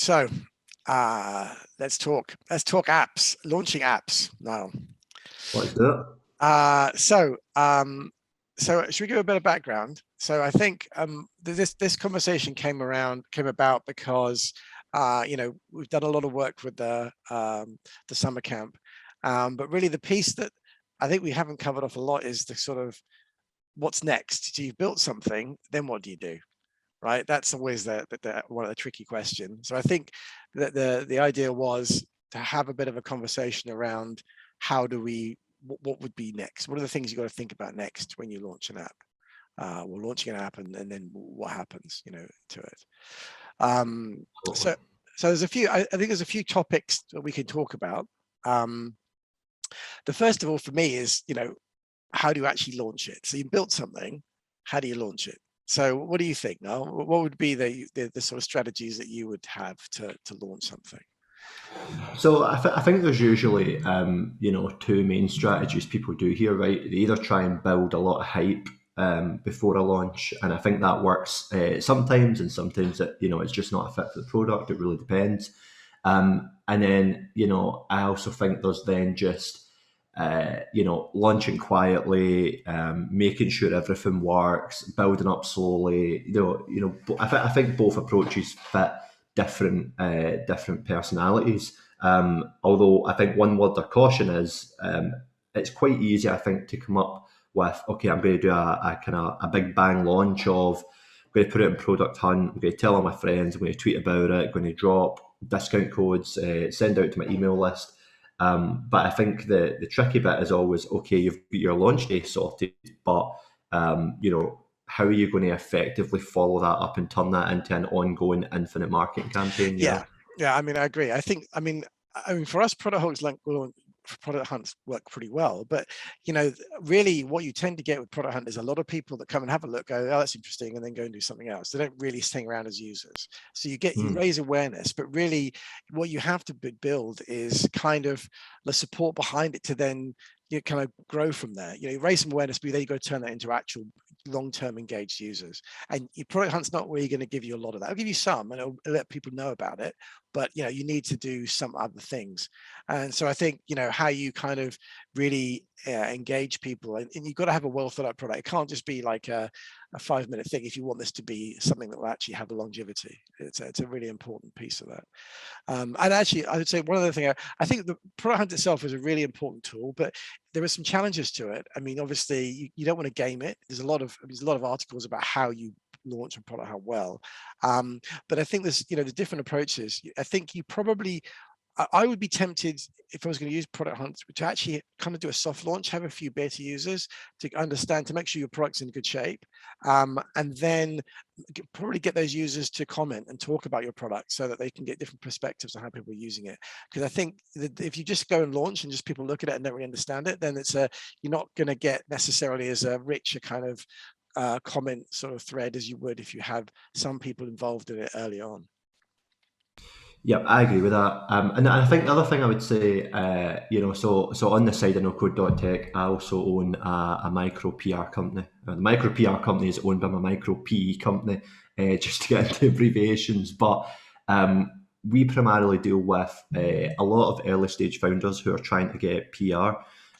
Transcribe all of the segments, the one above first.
So let's talk apps, launching apps now. Let's do it. So should we give a bit of background? So I think this conversation came about because we've done a lot of work with the summer camp, but really the piece that I think we haven't covered off a lot is the sort of what's next. So you've built something, then what do you do? Right, that's always the one of the tricky questions. So I think that the idea was to have a bit of a conversation around what would be next. What are the things you got to think about next when you launch an app? We're launching an app, and then what happens, to it. So there's a few. I think there's a few topics that we can talk about. The first of all for me is, how do you actually launch it? So you built something. How do you launch it? So what do you think, Niall? What would be the sort of strategies that you would have to launch something? So I think there's usually, two main strategies people do here, right? They either try and build a lot of hype before a launch, and I think that works sometimes, and sometimes it's just not a fit for the product. It really depends. And then, I also think there's then just launching quietly, making sure everything works, building up slowly. I think both approaches fit different personalities. Although I think one word of caution is it's quite easy, I think, to come up with, okay, I'm going to do a kind of a big bang launch of, I'm going to put it in Product Hunt, I'm going to tell all my friends, I'm going to tweet about it, I'm going to drop discount codes, send out to my email list. But I think the tricky bit is always, okay, you've got your launch day sorted, but how are you going to effectively follow that up and turn that into an ongoing infinite marketing campaign? Yeah, I mean, I agree. I mean, for us, product hunts work pretty well, but really what you tend to get with product hunt is a lot of people that come and have a look, go, oh, that's interesting, and then go and do something else. They don't really hang around as users. So you raise awareness, but really what you have to build is kind of the support behind it to then kind of grow from there. You raise some awareness, but then you got to turn that into actual long-term engaged users. And your product hunt's not really going to give you a lot of that. It'll give you some, and it'll let people know about it, but you need to do some other things. And so I think how you kind of really engage people, and you've got to have a well thought out product. It can't just be like a 5-minute thing if you want this to be something that will actually have a longevity. It's a really important piece of that. And actually, I would say one other thing, I think the product hunt itself is a really important tool, but there are some challenges to it. I mean, obviously, you don't want to game it. There's a lot of articles about how you launch a product hunt well, but I think there's the different approaches. I think I would be tempted, if I was going to use product hunt, to actually kind of do a soft launch, have a few beta users to understand, to make sure your product's in good shape, and then probably get those users to comment and talk about your product so that they can get different perspectives on how people are using it. Because I think that if you just go and launch and just people look at it and don't really understand it, then you're not going to get necessarily as a rich a kind of comment sort of thread as you would if you have some people involved in it early on. Yeah, I agree with that. And I think the other thing I would say, so on the side of NoCode.Tech, I also own a micro PR company. The micro PR company is owned by my micro PE company, just to get into abbreviations. But we primarily deal with a lot of early stage founders who are trying to get PR.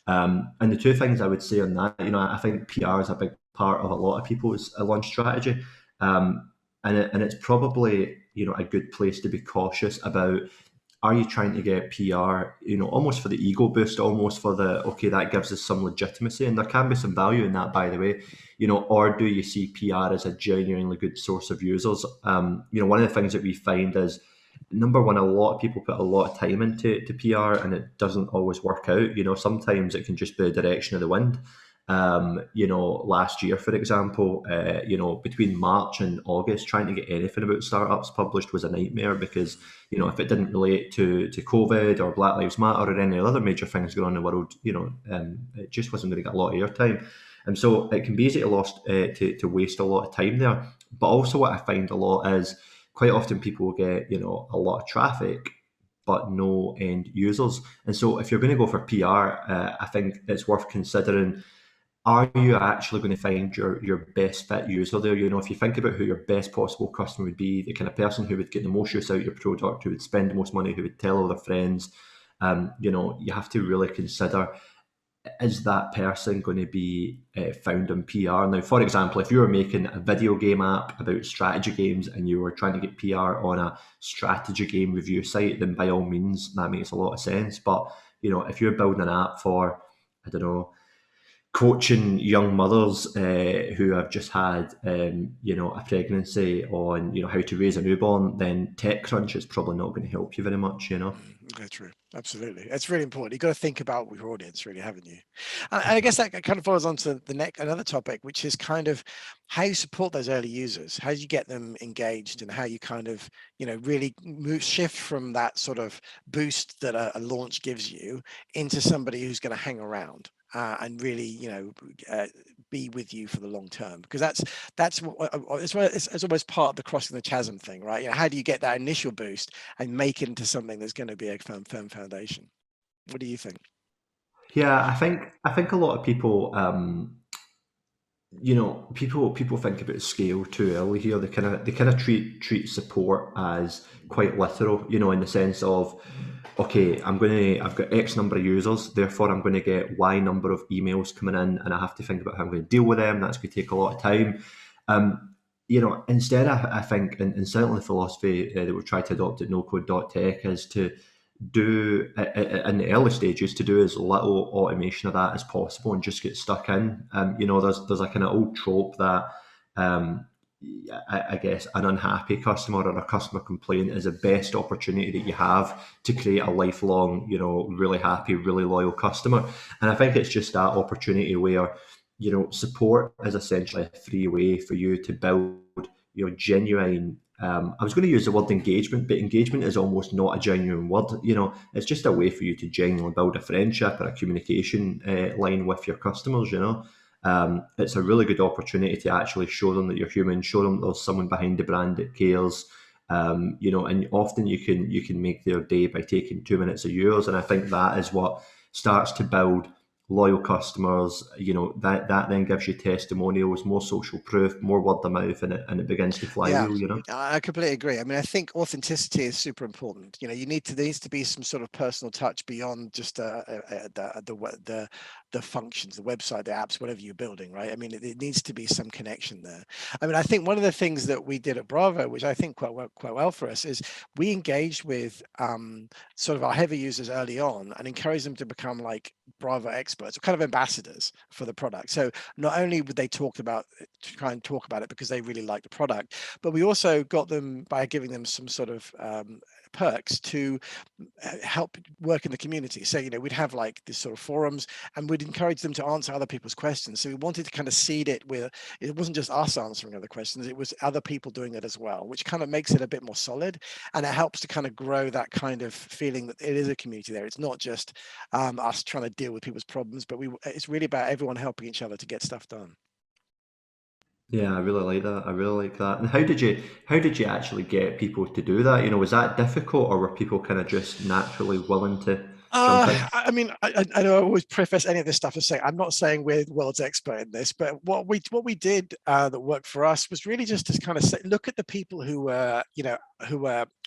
And the two things I would say on that, I think PR is a big part of a lot of people's launch strategy. And it's probably a good place to be cautious about. Are you trying to get PR, almost for the ego boost, almost for okay, that gives us some legitimacy, and there can be some value in that, by the way, or do you see PR as a genuinely good source of users? One of the things that we find is, number one, a lot of people put a lot of time into PR, and it doesn't always work out. Sometimes it can just be the direction of the wind. Last year, for example, between March and August, trying to get anything about startups published was a nightmare because, if it didn't relate to COVID or Black Lives Matter or any other major things going on in the world, it just wasn't going to get a lot of airtime. And so it can be easy to waste a lot of time there. But also what I find a lot is quite often people get, a lot of traffic, but no end users. And so if you're going to go for PR, I think it's worth considering, are you actually going to find your best fit user there? If you think about who your best possible customer would be, the kind of person who would get the most use out of your product, who would spend the most money, who would tell all their friends, you have to really consider, is that person going to be found in PR? Now, for example, if you were making a video game app about strategy games and you were trying to get PR on a strategy game review site, then by all means, that makes a lot of sense. But, if you're building an app for, I don't know, coaching young mothers who have just had, a pregnancy on, how to raise a newborn, then TechCrunch is probably not going to help you very much. Yeah, true. Absolutely. It's really important. You've got to think about your audience, really, haven't you? And I guess that kind of follows on to another topic, which is kind of how you support those early users, how you get them engaged, and how you kind of, really shift from that sort of boost that a launch gives you into somebody who's going to hang around. And really, be with you for the long term, because that's it's almost part of the crossing the chasm thing, right? How do you get that initial boost and make it into something that's going to be a firm foundation? What do you think? Yeah, I think a lot of people, people think about scale too early here. They kind of treat support as quite literal, in the sense of, okay, I've got X number of users, therefore I'm going to get Y number of emails coming in, and I have to think about how I'm going to deal with them. That's going to take a lot of time. Instead, I think, and certainly the philosophy that we've tried to adopt at NoCode.Tech is to do in the early stages, to do as little automation of that as possible and just get stuck in. There's a kind of old trope that, I guess, an unhappy customer or a customer complaint is the best opportunity that you have to create a lifelong, really happy, really loyal customer. And I think it's just that opportunity where, support is essentially a free way for you to build, genuine. I was going to use the word engagement, but engagement is almost not a genuine word. It's just a way for you to genuinely build a friendship or a communication line with your customers. It's a really good opportunity to actually show them that you're human, show them there's someone behind the brand that cares. And often you can make their day by taking 2 minutes of yours. And I think that is what starts to build loyal customers. That then gives you testimonials, more social proof, more word of mouth, and it begins to Yeah, flywheel. I completely agree. I mean, I think authenticity is super important. There needs to be some sort of personal touch beyond just the functions, the website, the apps, whatever you're building, right? I mean, it needs to be some connection there. I mean, I think one of the things that we did at Bravo, which I think quite well for us, is we engaged with sort of our heavy users early on and encouraged them to become like Bravo experts, or kind of ambassadors for the product. So not only would they try and talk about it because they really like the product, but we also got them by giving them some sort of perks to help work in the community. So, we'd have like this sort of forums, and we'd encourage them to answer other people's questions. So we wanted to kind of seed it with, it wasn't just us answering other questions, it was other people doing it as well, which kind of makes it a bit more solid, and it helps to kind of grow that kind of feeling that it is a community there. It's not just us trying to deal with people's problems, but it's really about everyone helping each other to get stuff done. Yeah, I really like that. I really like that. And how did you actually get people to do that? Was that difficult, or were people kind of just naturally willing to jump in? I mean, I know I always preface any of this stuff to say I'm not saying we're the world's expert in this, but what we did that worked for us was really just to kind of look at the people who were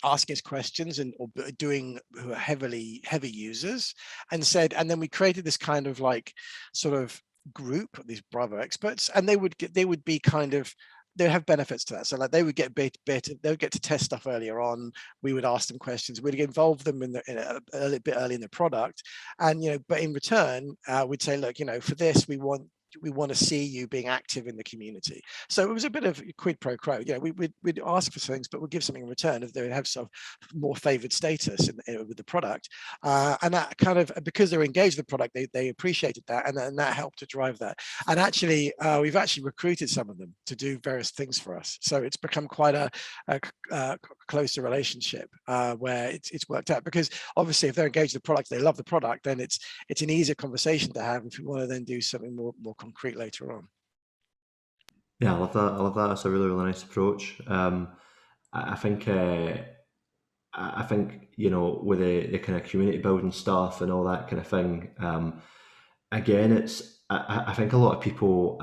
asking us questions or who are heavy users, and then we created this kind of like sort of group, these Bravo experts, and they would be kind of, they would have benefits to that. So like they would get better, they would get to test stuff earlier on. We would ask them questions. We'd involve them in a bit early in the product, and but in return, we'd say, look, for this, we want to see you being active in the community. So it was a bit of quid pro quo. We'd ask for things, but we'd give something in return if they would have some more favored status with the product. And that kind of, because they were engaged with the product, they appreciated that, and that helped to drive that. And actually, we've actually recruited some of them to do various things for us. So it's become quite a closer relationship where it's worked out, because obviously if they're engaged with the product, they love the product, then it's an easier conversation to have if we want to then do something more concrete later on. Yeah, I love that. I love that. That's a really, really nice approach. I think with the kind of community building stuff and all that kind of thing, again, I think a lot of people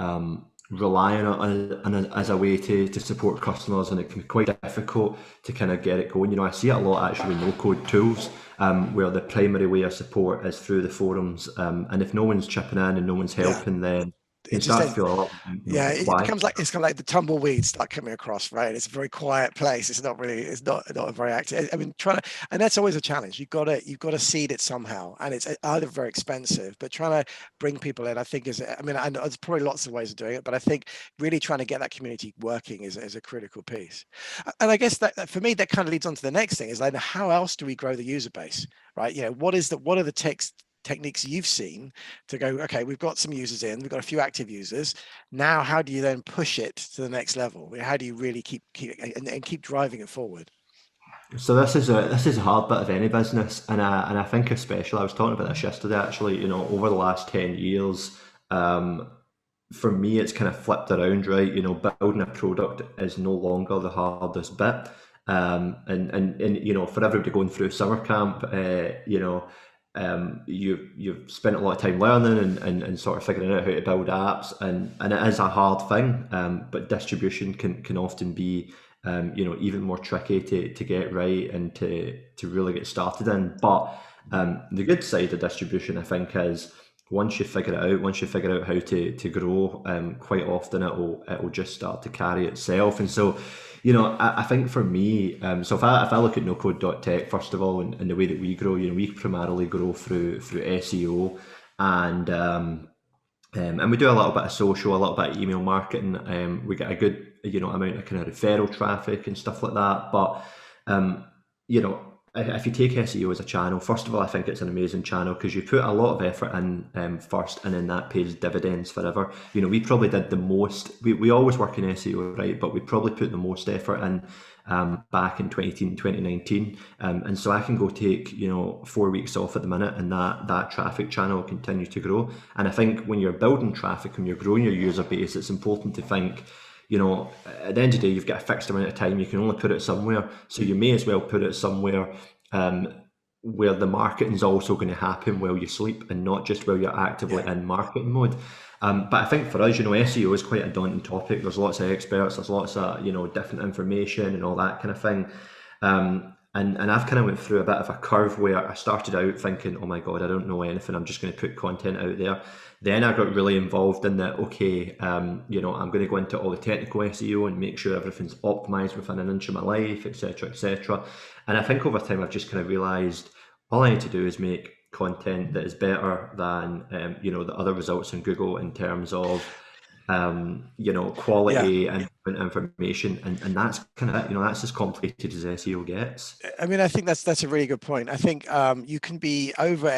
rely on it as a way to support customers, and it can be quite difficult to kind of get it going. You know, I see it a lot actually with no-code tools, where the primary way of support is through the forums, and if no one's chipping in and no one's Yeah, helping, then you it can just start to ends. feel a lot, Yeah, it why? becomes like, it's kind of like the tumbleweeds start coming across, right? It's a very quiet place. It's not really, it's not a very active. I mean, trying to, and that's always a challenge. You've got to seed it somehow, and it's either very expensive, but trying to bring people in, I think is, I mean, I know there's probably lots of ways of doing it, but I think really trying to get that community working is a critical piece. And I guess that for me, that kind of leads on to the next thing is like, how else do we grow the user base, right? You know, what are the techniques you've seen to go, okay, we've got some users in, we've got a few active users. Now, how do you then push it to the next level? How do you really keep and keep driving it forward? So this is a hard bit of any business, and I think especially I was talking about this yesterday actually. You know, over the last 10 years, for me it's kind of flipped around, right? You know, building a product is no longer the hardest bit, and you know, for everybody going through summer camp, you know. You've spent a lot of time learning and sort of figuring out how to build apps, and it is a hard thing, but distribution can often be you know, even more tricky to get right and to really get started in. But the good side of distribution, I think, is once you figure it out, once you figure out how to grow, quite often it'll just start to carry itself. And so, you know, I think for me, so if I look at NoCode.Tech first of all, and the way that we grow, you know, we primarily grow through SEO, and and we do a little bit of social, a little bit of email marketing. We get a good, you know, amount of kind of referral traffic and stuff like that. But you know, if you take SEO as a channel, first of all, I think it's an amazing channel because you put a lot of effort in first, and then that pays dividends forever. You know, we probably did the most. We always work in SEO, right? But we probably put the most effort in back in 2019. And so I can go take, you know, 4 weeks off at the minute, and that traffic channel will continue to grow. And I think when you're building traffic, when you're growing your user base, it's important to think, you know, at the end of the day, you've got a fixed amount of time. You can only put it somewhere. So you may as well put it somewhere where the marketing is also going to happen while you sleep, and not just while you're actively Yeah. in marketing mode. But I think for us, you know, SEO is quite a daunting topic. There's lots of experts, there's lots of, you know, different information and all that kind of thing. And I've kind of went through a bit of a curve where I started out thinking, oh my God, I don't know anything. I'm just going to put content out there. Then I got really involved in that, okay, you know, I'm going to go into all the technical SEO and make sure everything's optimized within an inch of my life, etc., etc. And I think over time, I've just kind of realized all I need to do is make content that is better than, you know, the other results in Google in terms of, you know, Yeah. quality and information. And that's kind of it, you know, that's as complicated as SEO gets. I mean, I think that's a really good point. I think you can over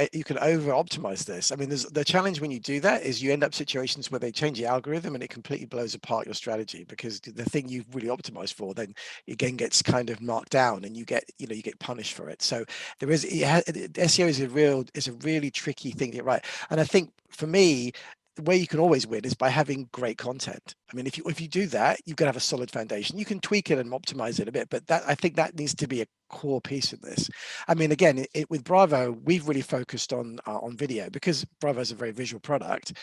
optimize this. I mean, there's the challenge when you do that is you end up situations where they change the algorithm and it completely blows apart your strategy, because the thing you've really optimized for then again gets kind of marked down, and you get punished for it. So there is SEO is a really tricky thing to get right. And I think for me, the way you can always win is by having great content. I mean, if you do that, you've got to have a solid foundation. You can tweak it and optimize it a bit, but I think that needs to be a core piece in this. I mean, again, with Bravo, we've really focused on video because Bravo is a very visual product.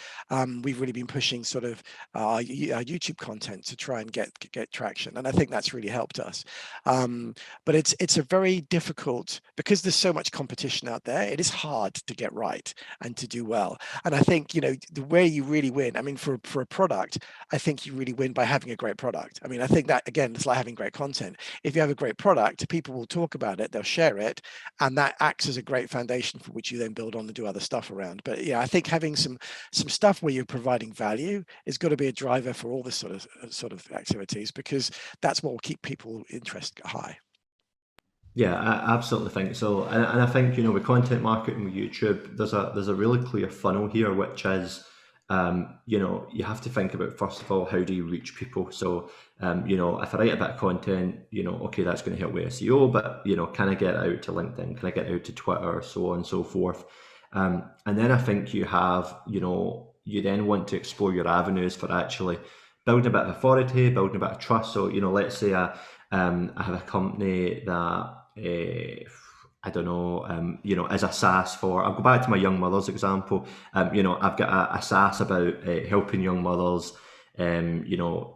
We've really been pushing sort of our YouTube content to try and get traction, and I think that's really helped us. But it's a very difficult, because there's so much competition out there. It is hard to get right and to do well. And I think, you know, the way you really win, I mean, for a product, I think you really win by having a great product. I mean, I think that again, it's like having great content. If you have a great product, people will talk about it, they'll share it, and that acts as a great foundation for which you then build on and do other stuff around. But yeah, I think having some stuff where you're providing value is got to be a driver for all this sort of activities, because that's what will keep people interest high. Yeah, I absolutely think so, and I think, you know, with content marketing with YouTube, there's a really clear funnel here, which is, you know, you have to think about first of all, how do you reach people? So, you know, if I write a bit of content, you know, okay, that's going to help with SEO, but you know, can I get out to LinkedIn? Can I get out to Twitter? So on and so forth. And then I think you have, you know, you then want to explore your avenues for actually building a bit of authority, building a bit of trust. So, you know, let's say I have a company that I don't know, as a SaaS for, I'll go back to my young mothers example. I've got a SaaS about helping young mothers,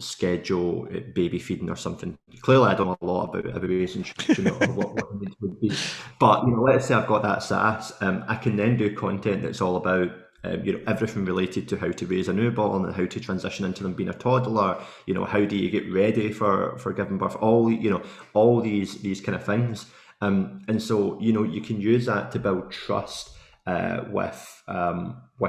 schedule baby feeding or something. Clearly, I don't know a lot about babies and or what the needs would be. But, let's say I've got that SaaS, I can then do content that's all about everything related to how to raise a newborn and how to transition into them being a toddler. How do you get ready for giving birth? All these kind of things. And so, you can use that to build trust with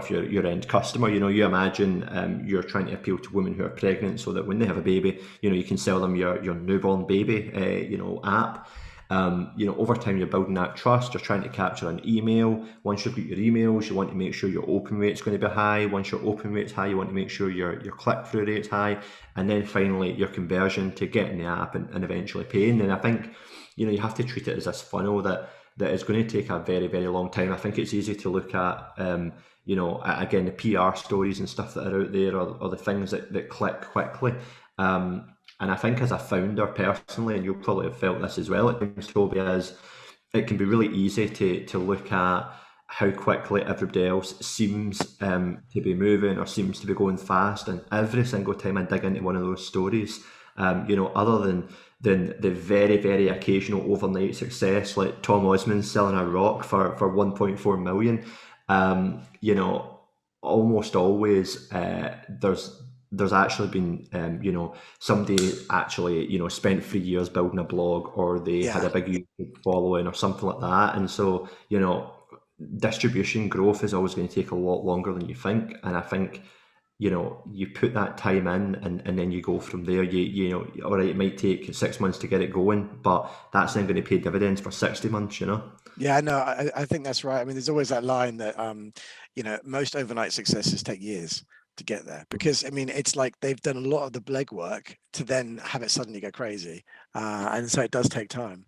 your end customer. You imagine you're trying to appeal to women who are pregnant so that when they have a baby, you can sell them your newborn baby, app. Over time you're building that trust. You're trying to capture an email. Once you've got your emails, you want to make sure your open rate's going to be high. Once your open rate's high, you want to make sure your click-through rate's high. And then finally your conversion to getting the app and eventually paying. And I think, you have to treat it as this funnel that is going to take a very, very long time. I think it's easy to look at, again, the PR stories and stuff that are out there, or the things that click quickly. And I think as a founder personally, and you'll probably have felt this as well at times, Toby, is it can be really easy to look at how quickly everybody else seems to be moving or seems to be going fast. And every single time I dig into one of those stories, other than the very, very occasional overnight success, like Tom Osmond selling a rock for 1.4 million, almost always there's actually been, somebody actually, spent 3 years building a blog, or they had a big YouTube following or something like that. And so, distribution growth is always going to take a lot longer than you think. And I think, you put that time in and then you go from there. All right, it might take 6 months to get it going, but that's then going to pay dividends for 60 months, Yeah, no, I think that's right. I mean, there's always that line that, most overnight successes take years to get there, because I mean, it's like they've done a lot of the legwork to then have it suddenly go crazy, and so it does take time.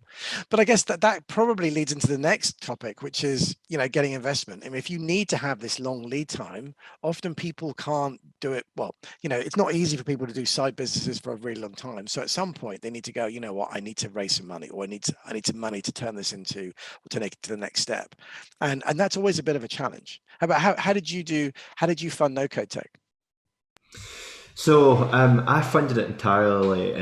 But I guess that probably leads into the next topic, which is getting investment. I mean, if you need to have this long lead time, often people can't do it. Well, it's not easy for people to do side businesses for a really long time. So at some point they need to go, what, I need to raise some money, or I need some money to turn this into, or to take it to the next step, and that's always a bit of a challenge. How did you fund NoCode.Tech? So I funded it entirely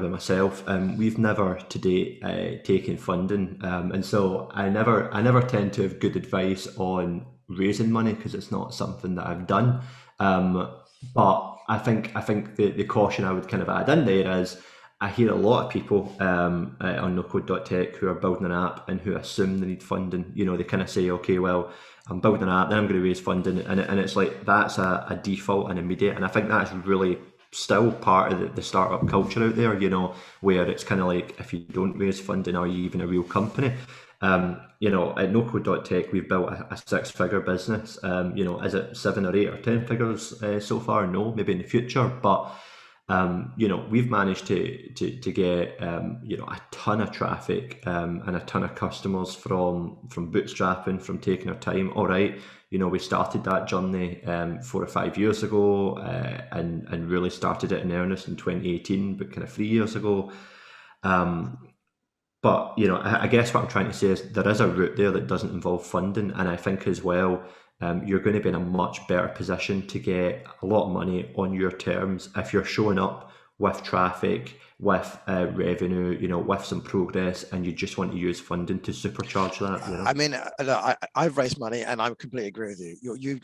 by myself. We've never to date taken funding, and so I never tend to have good advice on raising money, because it's not something that I've done. But I think the caution I would kind of add in there is, I hear a lot of people on NoCode.Tech who are building an app and who assume they need funding. They kind of say, okay, well, I'm building an app, then I'm going to raise funding. And it's like, that's a default and immediate. And I think that's really still part of the startup culture out there, where it's kind of like, if you don't raise funding, are you even a real company? At NoCode.Tech, we've built a 6-figure business. Is it 7 or 8 or 10 figures so far? No, maybe in the future. But we've managed to get a ton of traffic and a ton of customers from bootstrapping, from taking our time. All right, we started that journey 4 or 5 years ago, and really started it in earnest in 2018, but kind of 3 years ago. But I guess what I'm trying to say is there is a route there that doesn't involve funding, and I think as well, you're going to be in a much better position to get a lot of money on your terms if you're showing up with traffic, with revenue, with some progress, and you just want to use funding to supercharge that. I mean, I've raised money, and I completely agree with you.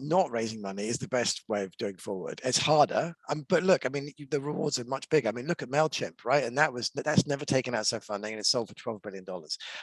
Not raising money is the best way of doing forward. It's harder, but look, I mean, the rewards are much bigger. I mean, look at MailChimp, right? And that's never taken outside funding, and it's sold for $12 billion.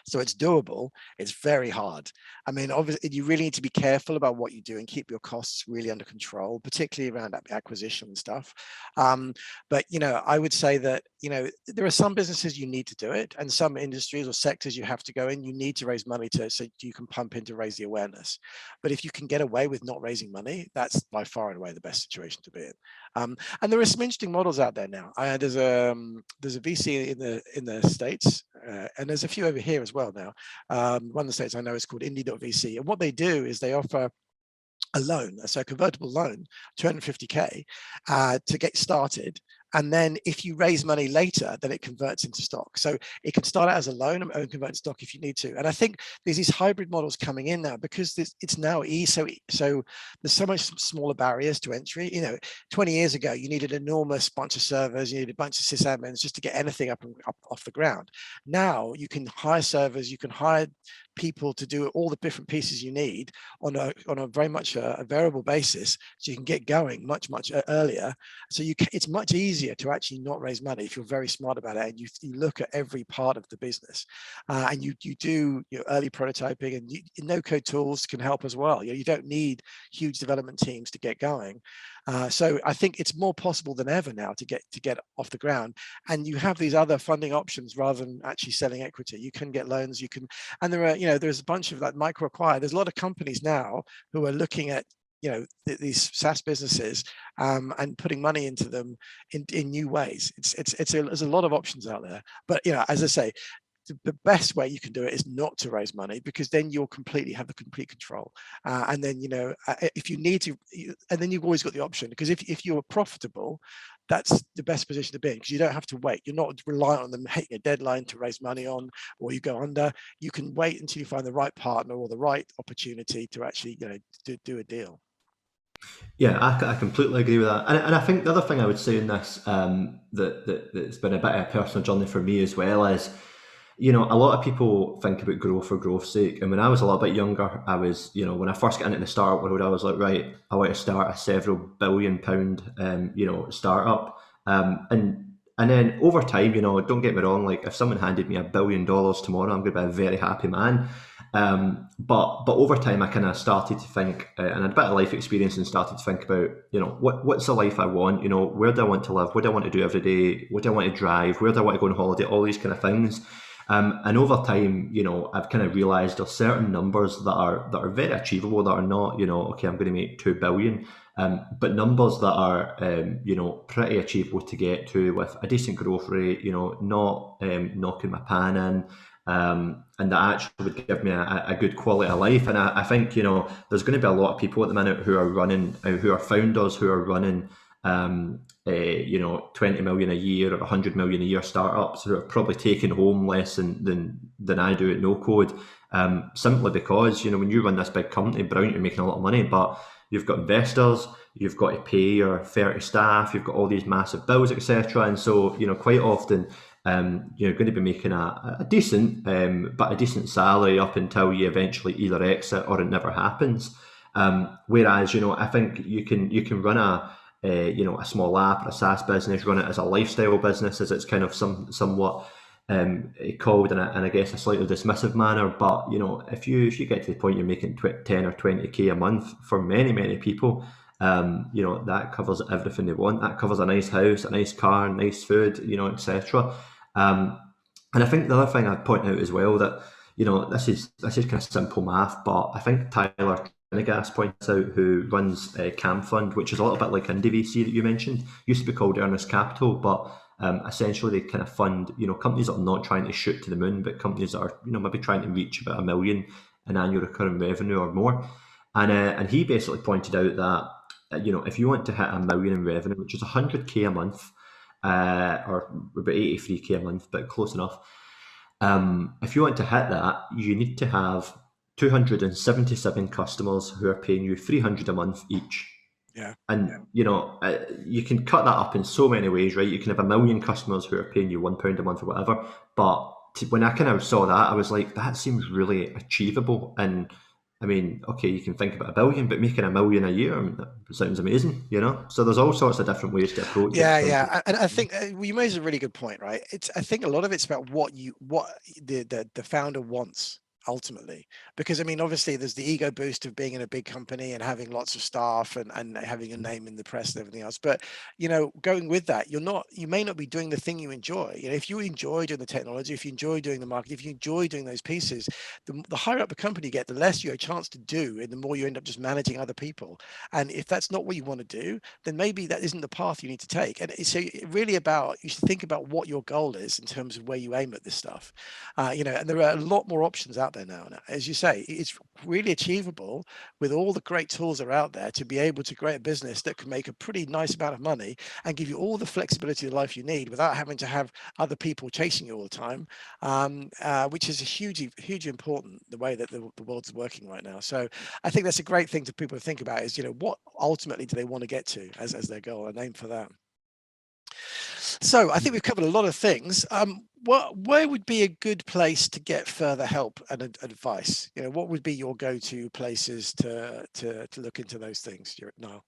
So it's doable. It's very hard. I mean, obviously, you really need to be careful about what you do and keep your costs really under control, particularly around acquisition and stuff. But I would say that there are some businesses you need to do it, and some industries or sectors you have to go in. You need to raise money so you can pump in to raise the awareness. But if you can get away with not raising money, that's by far and away the best situation to be in. And there are some interesting models out there now. There's a VC in the States, and there's a few over here as well now. One of the States I know is called Indie.vc, and what they do is they offer a loan, so a convertible loan, 250K to get started. And then if you raise money later, then it converts into stock. So it can start out as a loan and convert to stock if you need to. And I think there's these hybrid models coming in now because it's now easy. So there's so much smaller barriers to entry. 20 years ago, you needed an enormous bunch of servers, you needed a bunch of sysadmins just to get anything up off the ground. Now you can hire servers, you can hire people to do all the different pieces you need on a very much a variable basis, so you can get going much earlier. So it's much easier to actually not raise money if you're very smart about it, and you look at every part of the business, and you do early prototyping, and no code tools can help as well. You don't need huge development teams to get going. So I think it's more possible than ever now to get off the ground, and you have these other funding options rather than actually selling equity. You can get loans, and there are there's a bunch of like micro acquire. There's a lot of companies now who are looking at these SaaS businesses and putting money into them in new ways. There's a lot of options out there, but as I say, the best way you can do it is not to raise money, because then you'll completely have the complete control. And then, if you need to, and then you've always got the option, because if you're profitable, that's the best position to be in, because you don't have to wait. You're not reliant on them hitting a deadline to raise money on, or you go under. You can wait until you find the right partner or the right opportunity to actually, do a deal. Yeah, I completely agree with that. And I think the other thing I would say in this, that's been a bit of a personal journey for me as well, is, a lot of people think about growth for growth's sake. And when I was a little bit younger, I was, when I first got into the startup world, I was like, right, I want to start a several £billion, startup. And then over time, don't get me wrong, like if someone handed me $1 billion tomorrow, I'm going to be a very happy man. But over time, I kind of started to think, and I had a bit of life experience, and started to think about, what's the life I want? Where do I want to live? What do I want to do every day? What do I want to drive? Where do I want to go on holiday? All these kind of things. And over time, I've kind of realised there's certain numbers that are very achievable, that are not, okay, I'm going to make 2 billion, but numbers that are, pretty achievable to get to with a decent growth rate, not knocking my pan in. And that actually would give me a good quality of life. And I think, there's going to be a lot of people at the minute who are founders, who are running, 20 million a year or 100 million a year startups, who are probably taking home less than I do at No Code, simply because, when you run this big company, brilliant, you're making a lot of money, but you've got investors, you've got to pay your 30 staff, you've got all these massive bills, etc. And so, quite often, you're going to be making a decent, but a decent salary up until you eventually either exit or it never happens. Whereas, I think you can run a small app or a SaaS business, run it as a lifestyle business, as it's kind of somewhat called in I guess a slightly dismissive manner. But if you get to the point you're making 10 or 20k a month, for many people, that covers everything they want. That covers a nice house, a nice car, nice food, etc. And I think the other thing I'd point out as well, that this is kind of simple math, but I think Tyler Gas points out, who runs Cam Fund, which is a little bit like Indie VC that you mentioned, used to be called Earnest Capital, but essentially they kind of fund companies that are not trying to shoot to the moon, but companies that are maybe trying to reach about $1 million in annual recurring revenue or more. And he basically pointed out that if you want to hit $1 million in revenue, which is 100k a month, or about 83k a month, but close enough. If you want to hit that, you need to have 277 customers who are paying you $300 a month each. Yeah. And you can cut that up in so many ways, right? You can have 1 million customers who are paying you £1 a month or whatever. But when I kind of saw that, I was like, that seems really achievable. And I mean, okay, you can think about 1 billion, but making 1 million a year, that sounds amazing, So there's all sorts of different ways to approach it. Yeah. And I think you made a really good point, right? I think a lot of it's about what the founder wants ultimately, because I mean, obviously there's the ego boost of being in a big company and having lots of staff and having a name in the press and everything else. But going with that, you may not be doing the thing you enjoy. If you enjoy doing the technology, if you enjoy doing the marketing, if you enjoy doing those pieces, the higher up the company you get, the less you have a chance to do, and the more you end up just managing other people. And if that's not what you want to do, then maybe that isn't the path you need to take. And so really you should think about what your goal is in terms of where you aim at this stuff. And there are a lot more options out there now. As you say, it's really achievable with all the great tools that are out there to be able to create a business that can make a pretty nice amount of money and give you all the flexibility of life you need without having to have other people chasing you all the time, which is a hugely important, the way that the world's working right now. So I think that's a great thing to people to think about is, what ultimately do they want to get to as their goal, and aim for that. So I think we've covered a lot of things. Where would be a good place to get further help and advice? What would be your go-to places to look into those things, Niall?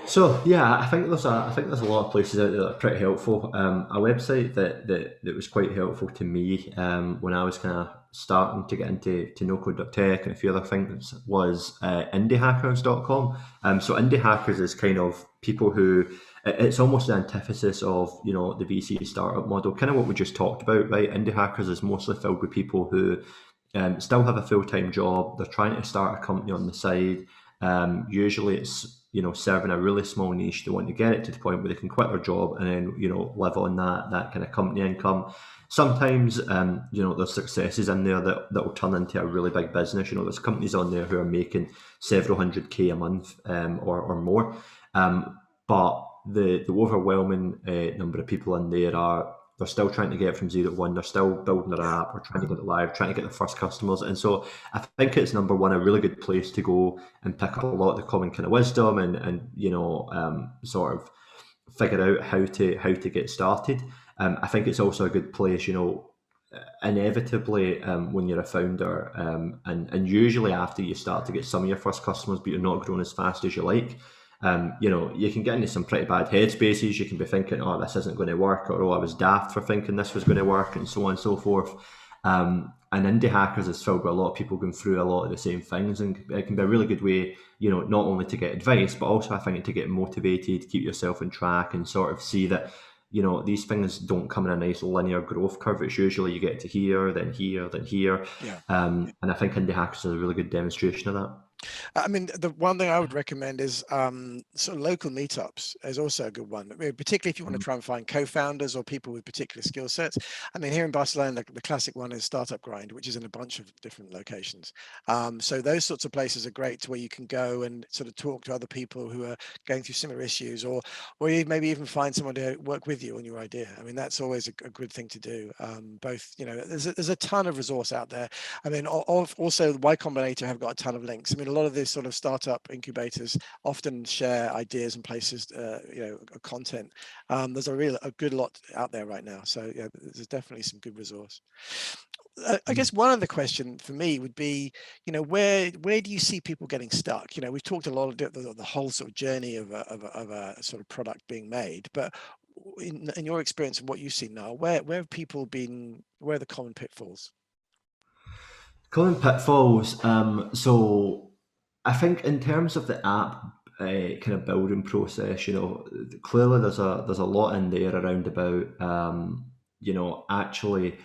So yeah, I think there's a lot of places out there that are pretty helpful. A website that was quite helpful to me when I was kind of starting to get into NoCode.Tech and a few other things was indiehackers.com. So indie hackers is kind of people who, it's almost the antithesis of the VC startup model, kind of what we just talked about, right? Indie hackers is mostly filled with people who still have a full-time job. They're trying to start a company on the side. Usually it's serving a really small niche. They want to get it to the point where they can quit their job and then live on that kind of company income. Sometimes there's successes in there that will turn into a really big business. There's companies on there who are making several hundred K a month or more. But the overwhelming number of people in there they're still trying to get from 0 to 1. They're still building their app or trying to get it live, trying to get their first customers. And so I think it's, number one, a really good place to go and pick up a lot of the common kind of wisdom and sort of figure out how to get started. I think it's also a good place, inevitably when you're a founder and usually after you start to get some of your first customers, but you're not growing as fast as you like. You can get into some pretty bad headspaces. You can be thinking, oh, this isn't going to work, or oh, I was daft for thinking this was going to work, and so on and so forth. And Indie Hackers is filled with a lot of people going through a lot of the same things, and it can be a really good way, not only to get advice, but also I think to get motivated, keep yourself on track, and sort of see that these things don't come in a nice linear growth curve. It's usually you get to here, then here, then here. Yeah. And I think Indie Hackers is a really good demonstration of that. I mean, the one thing I would recommend is sort of local meetups is also a good one. I mean, particularly if you want to try and find co-founders or people with particular skill sets. I mean, here in Barcelona, the classic one is Startup Grind, which is in a bunch of different locations. So those sorts of places are great to where you can go and sort of talk to other people who are going through similar issues, or you maybe even find someone to work with you on your idea. I mean, that's always a good thing to do. Both, there's a ton of resource out there. I mean, also Y Combinator have got a ton of links. I mean, a lot of this sort of startup incubators often share ideas and places, content. There's a good lot out there right now. So yeah, there's definitely some good resource. I guess one other question for me would be, where do you see people getting stuck? We've talked a lot of the whole sort of journey of a sort of product being made, but in your experience and what you've seen now, where have people been? Where are the common pitfalls? Common pitfalls. So I think in terms of the app kind of building process, clearly there's a lot in there around about actually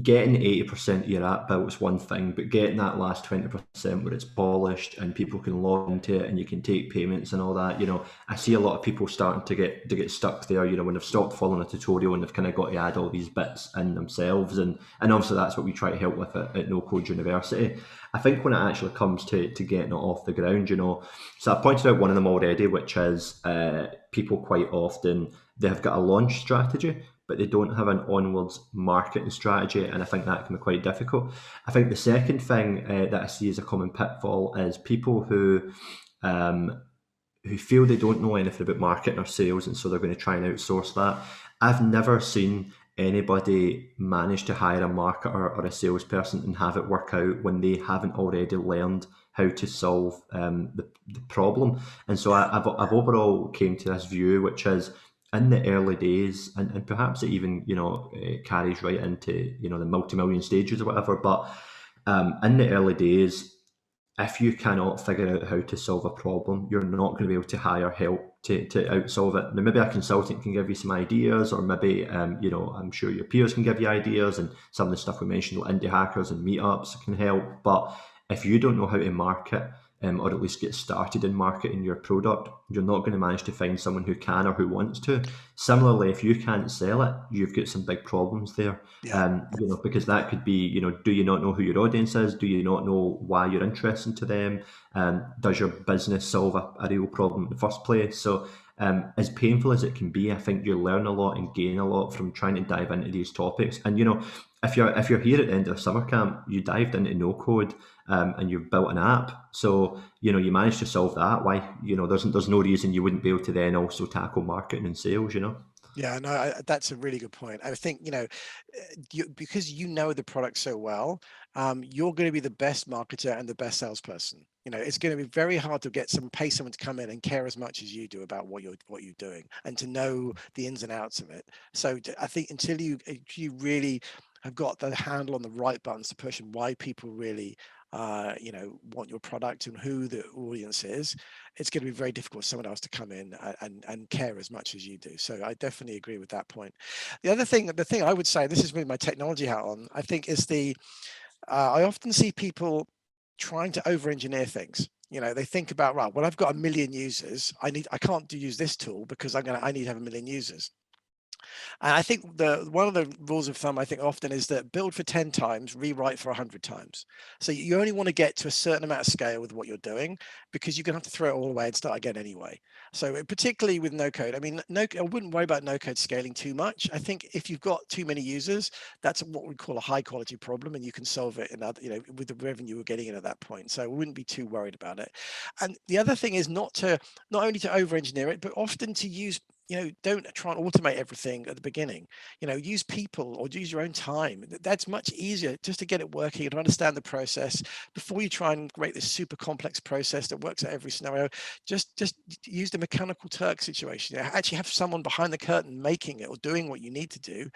getting 80% of your app built is one thing, but getting that last 20% where it's polished and people can log into it and you can take payments and all that, I see a lot of people starting to get stuck there, when they've stopped following a tutorial and they've kind of got to add all these bits in themselves. And obviously that's what we try to help with at No Code University. I think when it actually comes to getting it off the ground, so I pointed out one of them already, which is people quite often, they have got a launch strategy, but they don't have an onwards marketing strategy, and I think that can be quite difficult. I think the second thing that I see as a common pitfall is people who feel they don't know anything about marketing or sales, and so they're going to try and outsource that. I've never seen anybody manage to hire a marketer or a salesperson and have it work out when they haven't already learned how to solve the problem. And so I've overall came to this view, which is, in the early days, and perhaps it even carries right into the multi-million stages or whatever, but in the early days, if you cannot figure out how to solve a problem, you're not going to be able to hire help to outsolve it. Now, maybe a consultant can give you some ideas, or maybe I'm sure your peers can give you ideas, and some of the stuff we mentioned, like Indie Hackers and meetups, can help. But if you don't know how to market, or at least get started in marketing your product, you're not going to manage to find someone who can or who wants to. Similarly, if you can't sell it, you've got some big problems there. Yeah. Because that could be, do you not know who your audience is? Do you not know why you're interesting to them? Does your business solve a real problem in the first place? So as painful as it can be, I think you learn a lot and gain a lot from trying to dive into these topics. And if you're here at the end of the summer camp, you dived into no code and you've built an app. So you managed to solve that. Why there's no reason you wouldn't be able to then also tackle marketing and sales. Yeah, no, that's a really good point. I think, because you know the product so well, you're going to be the best marketer and the best salesperson. It's going to be very hard to pay someone to come in and care as much as you do about what you're doing and to know the ins and outs of it. So I think until you really have got the handle on the right buttons to push and why people really want your product and who the audience is, it's going to be very difficult for someone else to come in and care as much as you do. So I definitely agree with that point. The thing I would say, this is with my technology hat on, I think is I often see people trying to over-engineer things. They think about, right, well, I've got 1 million users. I can't use this tool because I need to have 1 million users. And I think one of the rules of thumb, I think often is that build for 10 times, rewrite for 100 times. So you only want to get to a certain amount of scale with what you're doing, because you're going to have to throw it all away and start again anyway. So particularly with no code, I mean, I wouldn't worry about no code scaling too much. I think if you've got too many users, that's what we call a high quality problem, and you can solve it with the revenue we're getting in at that point. So I wouldn't be too worried about it. And the other thing is not only to over engineer it, but often to use, don't try and automate everything at the beginning. Use people or use your own time. That's much easier just to get it working and to understand the process before you try and create this super complex process that works at every scenario. Just use the mechanical Turk situation. Actually have someone behind the curtain making it or doing what you need to do.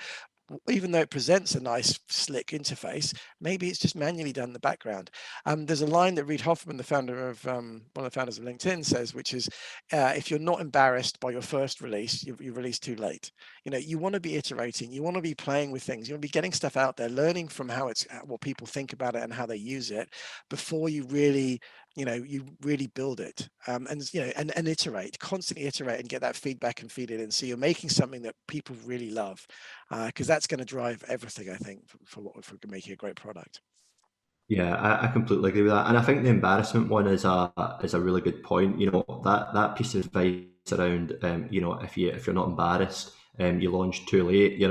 Even though it presents a nice slick interface, maybe it's just manually done in the background. There's a line that Reid Hoffman, the founder of one of the founders of LinkedIn, says, which is, if you're not embarrassed by your first release, you release too late. You want to be iterating, you want to be playing with things, you want to be getting stuff out there, learning from what people think about it and how they use it before you really build it, and iterate, constantly iterate and get that feedback and feed it in. So you're making something that people really love, because that's going to drive everything, I think, for making a great product. Yeah, I completely agree with that, and I think the embarrassment one is a really good point. That piece of advice around, if you're not embarrassed, you launch too late.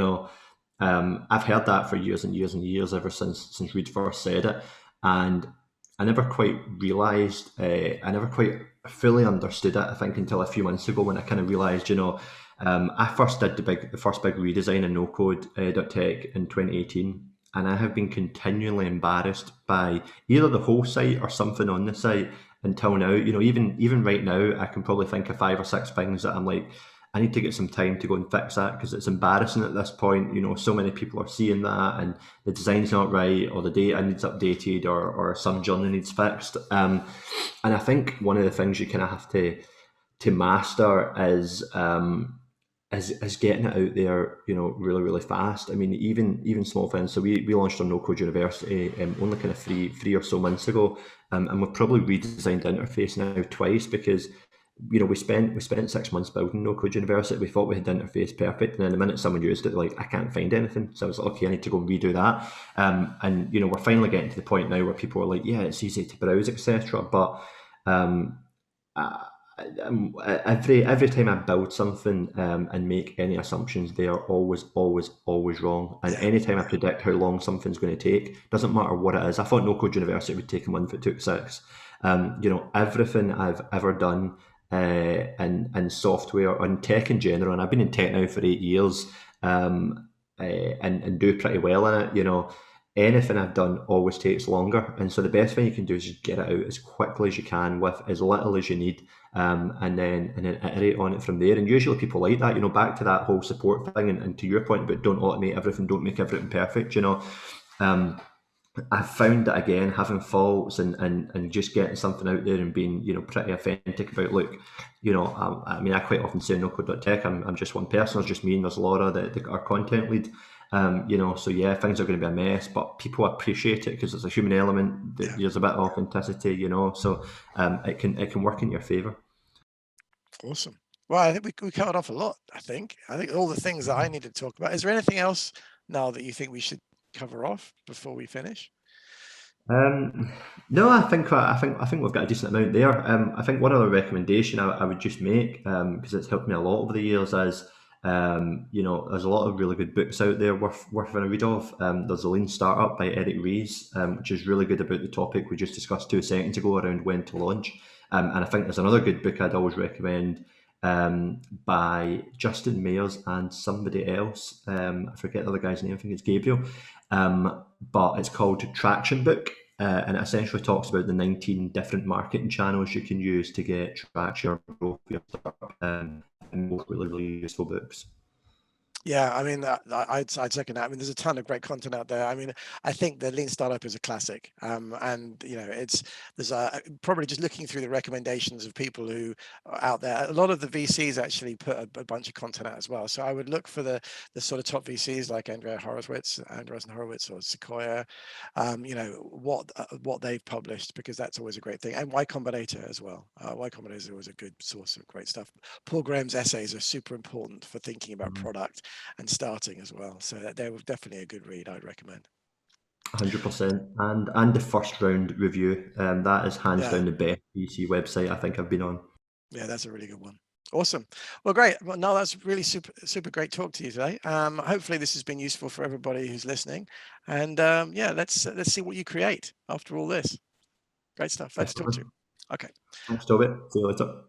I've heard that for years and years and years, ever since Reid first said it, and I never quite realised, I never quite fully understood it. I think until a few months ago when I kind of realised, I first did the first big redesign in NoCode.Tech in 2018. And I have been continually embarrassed by either the whole site or something on the site until now. Even right now, I can probably think of 5 or 6 things that I'm like, I need to get some time to go and fix that, because it's embarrassing at this point. So many people are seeing that, and the design's not right, or the data needs updated, or some journey needs fixed. And I think one of the things you kind of have to master is getting it out there, really, really fast. I mean, even small things. So we launched our No Code University only kind of three or so months ago, and we've probably redesigned the interface now twice, because we spent 6 months building No Code University. We thought we had the interface perfect, and then the minute someone used it, like, I can't find anything. So I was like, okay, I need to go and redo that. And we're finally getting to the point now where people are like, yeah, it's easy to browse, etc. But every time I build something and make any assumptions, they are always wrong. And anytime I predict how long something's going to take, doesn't matter what it is. I thought No Code University would take a month, it took 6. Everything I've ever done in software, on tech in general, and I've been in tech now for 8 years, and do pretty well in it. Anything I've done always takes longer, and so the best thing you can do is just get it out as quickly as you can with as little as you need, and then iterate on it from there. And usually people like that. Back to that whole support thing, and to your point about don't automate everything, don't make everything perfect. I've found that, again, having faults and just getting something out there and being pretty authentic about, look, I mean, I quite often say NoCode.Tech, I'm just one person, it's just me and there's Laura, our content lead. So yeah, things are going to be a mess, but people appreciate it because there's a human element. Yeah. There's a bit of authenticity, so it can work in your favor. Awesome. Well, I think we covered off a lot. I think all the things that I need to talk about. Is there anything else now that you think we should cover off before we finish? No, I think we've got a decent amount there. I think one other recommendation I would just make, because it's helped me a lot over the years, is there's a lot of really good books out there worth having a read of. There's The Lean Startup by Eric Ries, which is really good about the topic we just discussed 2 seconds ago around when to launch. And I think there's another good book I'd always recommend, by Justin Mayers and somebody else. I forget the other guy's name. I think it's Gabriel. But it's called Traction Book, and it essentially talks about the 19 different marketing channels you can use to get traction or growth for your startup, and both really useful books. Yeah, I mean, I'd second that. I mean, there's a ton of great content out there. I mean, I think the Lean Startup is a classic, and there's probably just looking through the recommendations of people who are out there. A lot of the VCs actually put a bunch of content out as well. So I would look for the sort of top VCs like Andreessen Horowitz or Sequoia, what they've published, because that's always a great thing. And Y Combinator as well. Y Combinator is always a good source of great stuff. Paul Graham's essays are super important for thinking about product and starting as well. So they're definitely a good read. I'd recommend. 100%, and the first round review, that is hands down the best VC website I think I've been on. Yeah, that's a really good one. Awesome. Well, great. Well, no, that's really super great talk to you today. Hopefully this has been useful for everybody who's listening. And let's see what you create after all this. Great stuff. Thanks to talk to you. Okay. Thanks, Toby. See you later.